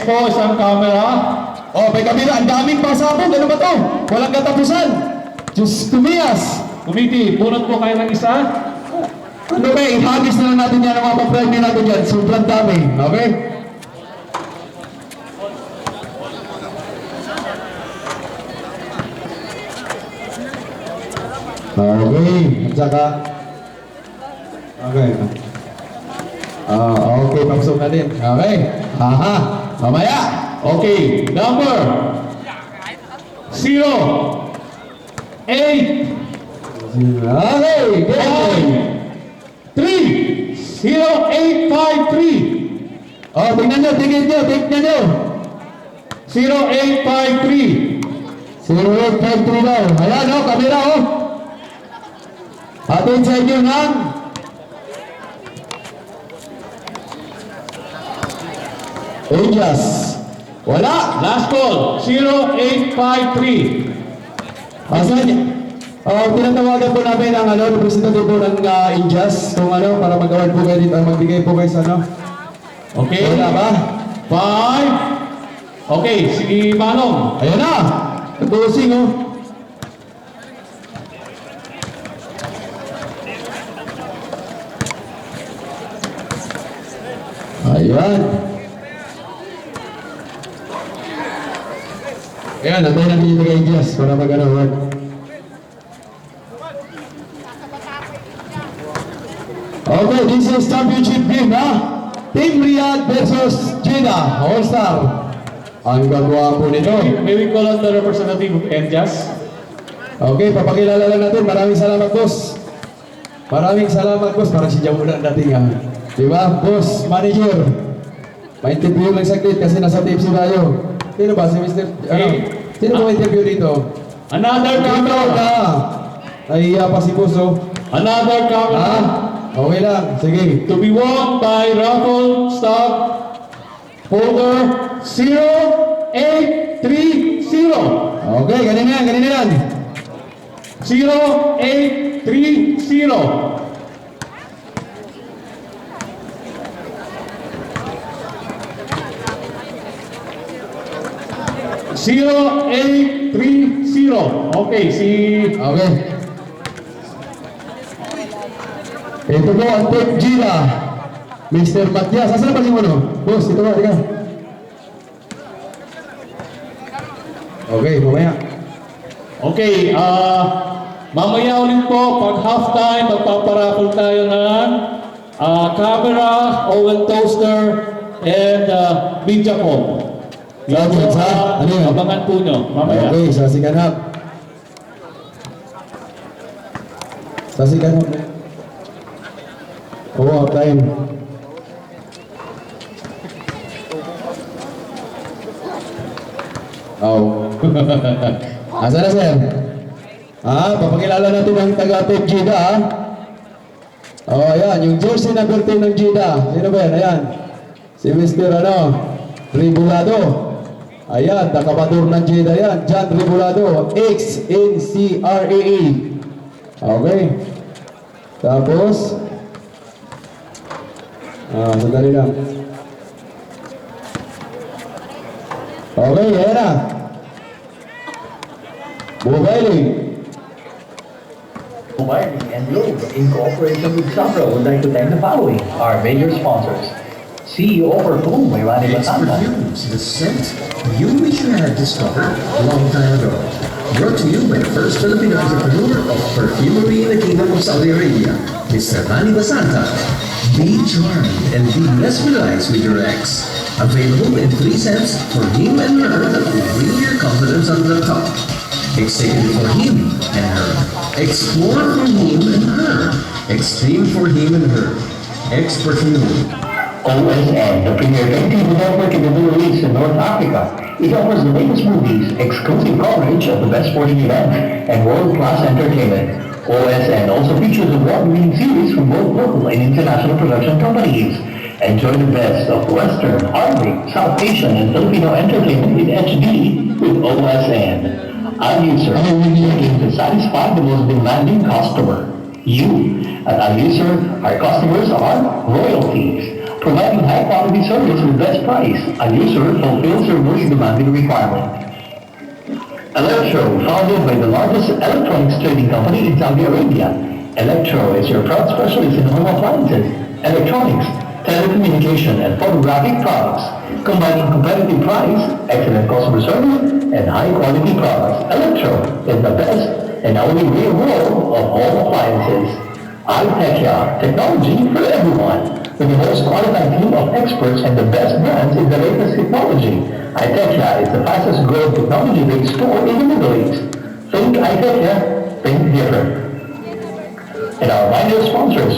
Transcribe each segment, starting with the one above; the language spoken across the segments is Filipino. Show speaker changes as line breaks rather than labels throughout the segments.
po, isang camera.
Oh, may kamera. Ang daming pasabog. Ano ba to? Walang katapusan. Diyos tumias.
Committee, punot po kayo ng isa.
Ano ba? Ihagis na lang natin yan ang mga pa-prime natin yan. Sobrang dami. Okay? Okay. At saka... Okay. Okay. Pangsok natin. Okay. Aha. Mamaya.
Okay, number 0, 8,
Okay. Good.
3, 0853.
Oh, tingnan nyo. Tingnan nyo.
0853.
0853 daw. Ayan oh, kamera oh. Atin sa inyo ng Aegis. Wala.
Last call, 0853.
Asan? Tinatawagan po namin ang representative po ng Aegis kung para magawan po kayo dito, magbigay po kayo sa
Okay.
Wala ba?
5. Okay, si Manong.
Ayan na. Nag-using oh. Ayan. Ayan, natin natin yung Aegis para mag-work. Okay, this is championship game, ha? Team Riyadh versus Jeddah, All-Star. Ang gagawa po nito.
May we call on the representative of NJAS?
Okay, papakilala lang natin. Maraming salamat, boss. Maraming salamat, boss. Parang si Jamu na dating, ha? Diba, boss, manager. Ma-interview lang saglit kasi nasa tipsy tayo. Sino ba? Si Mr. Sino ba ma-interview dito?
Another camera.
Nahiya pa si boss, oh.
Another camera.
Ha? Okay lang. Sige.
To be won by raffle stock holder 0830.
Okay, ganun yan, ganun yan.
0830. Zero eight three zero. Okay, si
Okay. Ito po ang Team Jeddah. Mr. Matias. Asan na ba yung Boss, ito ba, tika. Okay, mamaya.
okay, mamaya ulit po pag halftime magpaparaffle tayo ng camera, oven toaster, and media phone. Yan po,
Ano yun?
abangan po nyo mamaya.
Okay, sasiganap. Sasiganap na. Oo, time. Oh. Asa na, sir? Papakilala natin ang taga-Team Jeddah, ayan, yung jersey number 10 ng Jeddah. Sino ba yan? Ayan. Si Mr. Ribulado. Ayan, takabadur ng Jeddah yan. John Ribulado. XNCRAA. Okay. Tapos, sandali lang. Okay, ayan na. Mobiling.
Mobiling and Globe, in cooperation with Sabra, would like to thank the following, our major sponsors. CEO Perfume by Rani
It's
Batanda.
perfumes, the scent you wish you had discovered a long time ago. Brought to you by the first Filipino entrepreneur of perfumery in the Kingdom of Saudi Arabia, Mr. Rani Basanta. Be charmed and be mesmerized with your ex. Available in 3 scents for him and her that will bring your confidence on the top. Executive for him and her. Explore for him and her. Extreme for him and her. Ex-perfume.
OSN, the premier entertainment network in the Middle East and North Africa. It offers the latest movies, exclusive coverage of the best sporting events, and world-class entertainment. OSN also features award-winning series from both local and international production companies. Enjoy the best of Western, Arabic, South Asian, and Filipino entertainment in HD with OSN. Al-User, looking to satisfy the most demanding customer. You. At Al-User, our customers are royalties. providing high-quality service with best price. A user fulfills your most demanding requirement. Electro, founded by the largest electronics trading company in Saudi Arabia. Electro is your proud specialist in home appliances, electronics, telecommunication, and photographic products, combining competitive price, excellent customer service, and high-quality products. Electro is the best and only real world of home appliances. iTechia, technology for everyone. With the most qualified team of experts and the best brands in the latest technology, iTechia is the fastest growing technology-based store in the Middle East. Think iTechia, think different. And our minor sponsors,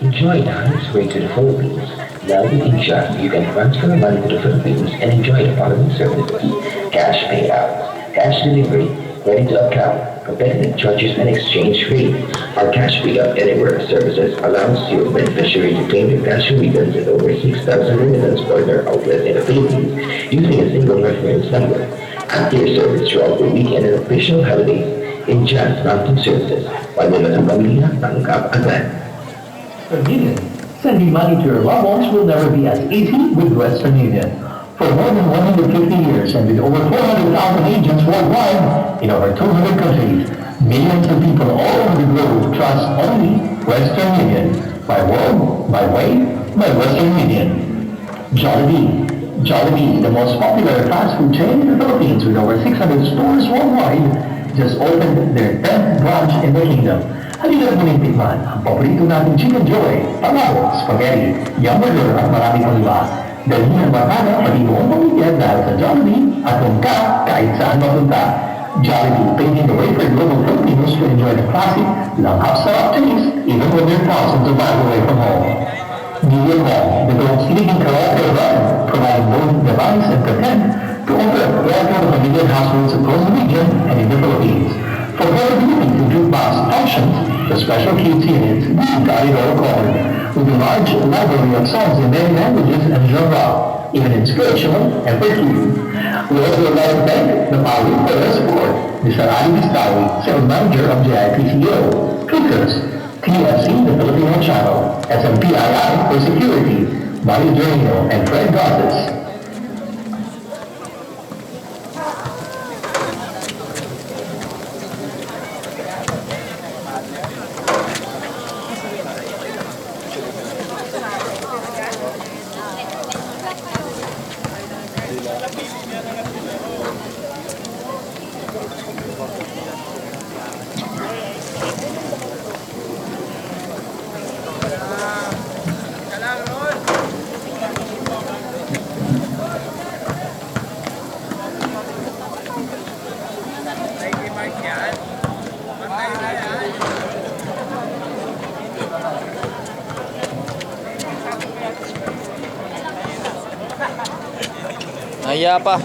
Enjoy the highest way to the Philippines. Now with India, you can transfer money to the Philippines and enjoy the following services: cash payouts, cash delivery, credit to account, competitive charges and exchange rate. Our cash pickup anywhere services allows your beneficiary to claim your cash remittance at over 6,000 remittance partner outlets in the Philippines using a single reference number. After your service throughout the weekend and official holidays, in just banking services, pwede mo ng pamilya tanggap agad.
Union. Sending money to your loved ones will never be as easy with Western Union. For more than 150 years and with over 400,000 agents worldwide in over 200 countries, millions of people all over the globe trust only Western Union. My world, my way, my Western Union. Jollibee. Jollibee, the most popular fast food chain in the Philippines with over 600 stores worldwide, just opened their 10th branch in the kingdom. Halina't muling tikman ang paborito nating Chicken Joy, palabok, spaghetti, yum burger at marami pang iba. Dalhin ang barkada pati buong pamilya dahil sa Jollibee at kung ka kahit saan mapunta. Jollibee, paving the way for global Filipinos to enjoy the classic, langhap-sarap taste even when they're thousands of miles away from home. Neil Mall, the world's leading karaoke brand, providing both device and content to over 1 million households across the region and in the Philippines. For portability to jukebox functions, the special kids units, we've got it all covered. With a large library of songs in many languages and genre, even inspirational and for kids. We also would like to thank the Pauli for their support. Mr. Ali Bistawi, Sales Manager of JIPCO, Clickers, TFC, the Filipino Channel, SMPII for Security, Mario Dorino, and Fred Gosses.
Nahiya pa.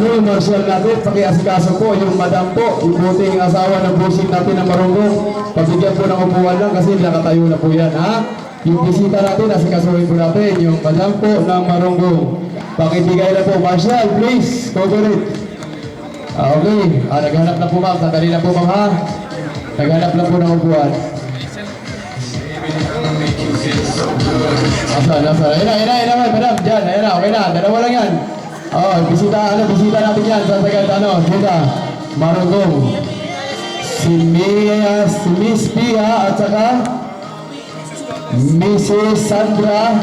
yung martial natin, pakiasikaso po, yung madam po, yung buting asawa ng busing natin ng Marunggong, pabigyan po ng upuan lang kasi nakatayo na po yan, ha? Yung bisita natin, asikasuhin po natin, yung madam po ng Marunggong. Pakibigay na po, martial, please, cover it. Okay, naghanap na po ma'am, sandali na po ma'am ha. Naghanap na po ng upuan. Ayan, madam, dyan, ayan na, okay na, dalawa lang yan. Bisita natin yan, sa tagal, dito, Marunggong. Si Miss Pia at saka Mrs. Sandra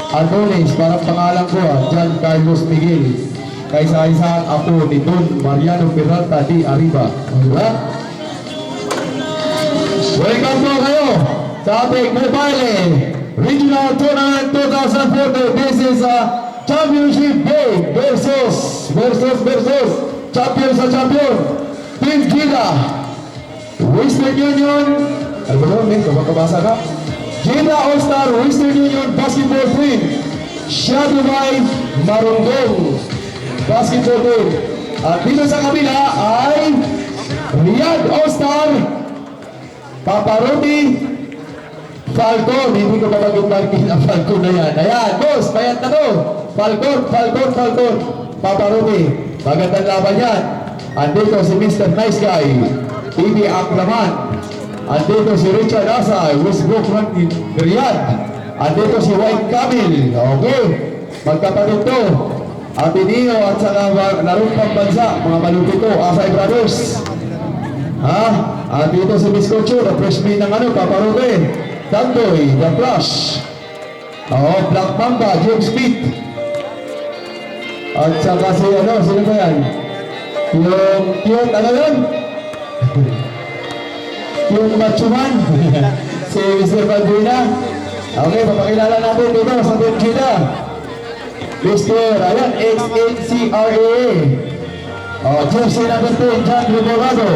Adonis, parang pangalan ko John Carlos Miguel. Kaysa-isa ako ni Don Mariano Peralta di Arriba. Diba? Welcome po kayo sa ating Mobile Regional Tournament 2040. This is a championship game versus champion sa champion. Team Gila, Western Union, ano ba naman, kabasa ka? Gila All-Star Western Union Basketball Team, Shadoway Marunggong Basketball Team. At dito sa kabila ay Riyadh All-Star Paparotti Falcon. Hindi ko mapag-markin ang Falcon na yan. Ayan, boss, payat na to. Falcon, Paparotti. Magandang laban yan. Andito si Mr. Nice Guy, TV Aklaman. Andito si Richard Asay, Westbrook Riyadh. Andito si White Camel. Okay, magkapatid to. Ateneo at saka larong pambansa, mga malupit to, Asay Brothers. Andito si Miss Cocho, the freshman ng Paparote. Tantoy, The Flash. Black Mamba, James Smith. At saka si sino ba yan? Yung cute, yun? Yung machuman. Si Mr. Balduina. Okay, papakilala natin dito sa Team Gila. Mr. XNCRA. Jersey number 10, John Riborado.